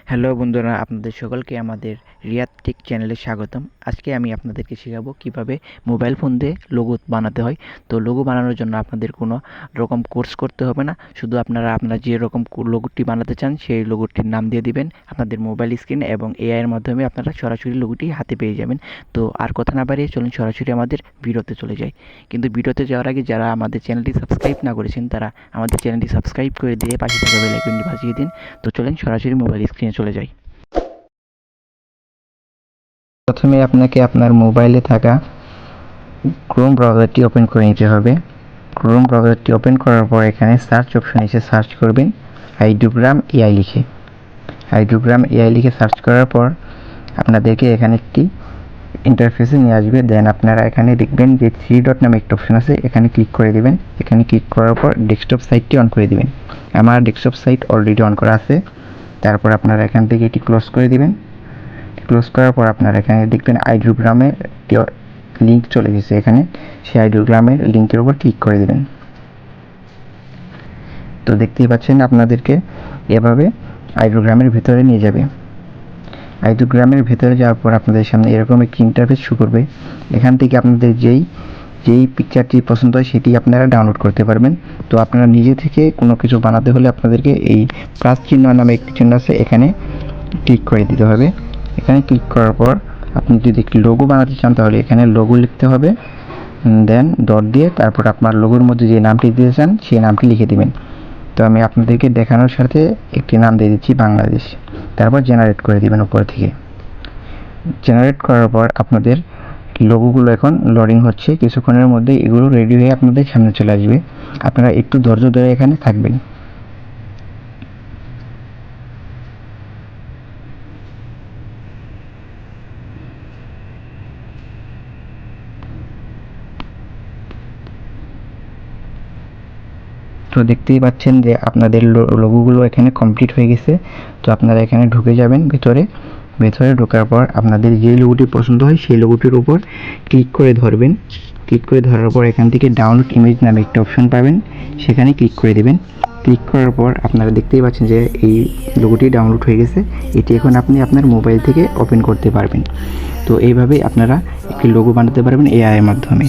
Hello বন্ধুরা, আপনাদের সকলকে আমাদের রিয়াদ টেক চ্যানেলে স্বাগতম। আজকে আমি আপনাদেরকে শেখাবো কিভাবে মোবাইল ফোন দিয়ে লোগো বানাতে হয়। তো লোগো বানানোর জন্য আপনাদের কোনো রকম কোর্স করতে হবে না, শুধু আপনারা যে রকম লোগোটি বানাতে চান সেই লোগোটির নাম দিয়ে দিবেন আপনাদের মোবাইল স্ক্রিনে এবং এআই এর মাধ্যমে আপনারা সরাসরি লোগোটি হাতে পেয়ে যাবেন। তো আর কথা না বাড়িয়ে চলুন সরাসরি আমাদের ভিডিওতে চলে যাই। কিন্তু ভিডিওতে যাওয়ার আগে যারা আমাদের চ্যানেলটি সাবস্ক্রাইব না করেছেন তারা আমাদের চ্যানেলটি সাবস্ক্রাইব করে দিয়ে পাশে থাকা বেল আইকনটি বাজিয়ে দিন। তো চলেন সরাসরি মোবাইল স্ক্রিনে চলে যাই। প্রথমে আপনাকে আপনার মোবাইলে থাকা ক্রোম ব্রাউজারটি ওপেন করে নিতে হবে। ক্রোম ব্রাউজারটি ওপেন করার পর এখানে সার্চ অপশনে এসে সার্চ করবেন আইডিওগ্রাম এআই লিখে। আইডিওগ্রাম এআই লিখে সার্চ করার পর আপনাদেরকে এখানে একটি ইন্টারফেসে নিয়ে আসবে। দেন আপনারা এখানে দেখবেন যে 3 ডট নামে একটা অপশন আছে, এখানে ক্লিক করে দিবেন। এখানে ক্লিক করার পর ডেস্কটপ সাইটটি অন করে দিবেন। আমার ডেস্কটপ সাইট অলরেডি অন করা আছে। তারপর আপনারা এখান থেকে এটি ক্লোজ করে দিবেন। ক্লোজ করার পর আপনারা এখানে দেখবেন আইডিওগ্রামের লিঙ্ক চলে গেছে। এখানে সেই আইডিওগ্রামের লিঙ্কের উপর ক্লিক করে দেবেন। তো দেখতেই পাচ্ছেন আপনাদেরকে এভাবে আইডিওগ্রামের ভেতরে নিয়ে যাবে। আইডিওগ্রামের ভেতরে যাওয়ার পর আপনাদের সামনে এরকম একটি ইন্টারফেস শো করবে। এখান থেকে আপনাদের যেই পিকচারটি পছন্দ হয় সেটি আপনারা ডাউনলোড করতে পারবেন। তো আপনারা নিজে থেকে কোনো কিছু বানাতে হলে আপনাদেরকে এই প্লাস চিহ্ন নামে একটি চিহ্ন আছে, এখানে ক্লিক করে দিতে হবে। এখানে ক্লিক করার পর আপনি যদি একটি লোগো বানাতে চান তাহলে এখানে লোগো লিখতে হবে। দেন ডট দিয়ে তারপর আপনার লোগোর মধ্যে যে নামটি দিতে চান সেই নামটি লিখে দিবেন। তো আমি আপনাদেরকে দেখানোর সাথে একটি নাম দিয়ে দিচ্ছি বাংলাদেশ। তারপর জেনারেট করে দিবেন উপর থেকে। জেনারেট করার পর আপনাদের লোগোগুলো এখন লোডিং হচ্ছে। কিছুক্ষণের মধ্যে এগুলো রেডি হয়ে আপনাদের সামনে চলে আসবে। আপনারা একটু ধৈর্য ধরে এখানে থাকবেন। তো দেখতেই পাচ্ছেন যে আপনাদের লোগোগুলো এখানে কমপ্লিট হয়ে গেছে। তো আপনারা এখানে ঢুকে যাবেন ভেতরে ঢোকার পর আপনাদের যে লোগোটি পছন্দ হয় সেই লোগোটির উপর ক্লিক করে ধরবেন। ক্লিক করে ধরার পর এখান থেকে ডাউনলোড ইমেজ নামে একটা অপশন পাবেন, সেখানে ক্লিক করে দেবেন। ক্লিক করার পর আপনারা দেখতেই পাচ্ছেন যে এই লোগোটি ডাউনলোড হয়ে গেছে। এটি এখন আপনি আপনার মোবাইল থেকে ওপেন করতে পারবেন। তো এইভাবেই আপনারা একটি লোগো বানাতে পারবেন এআই এর মাধ্যমে।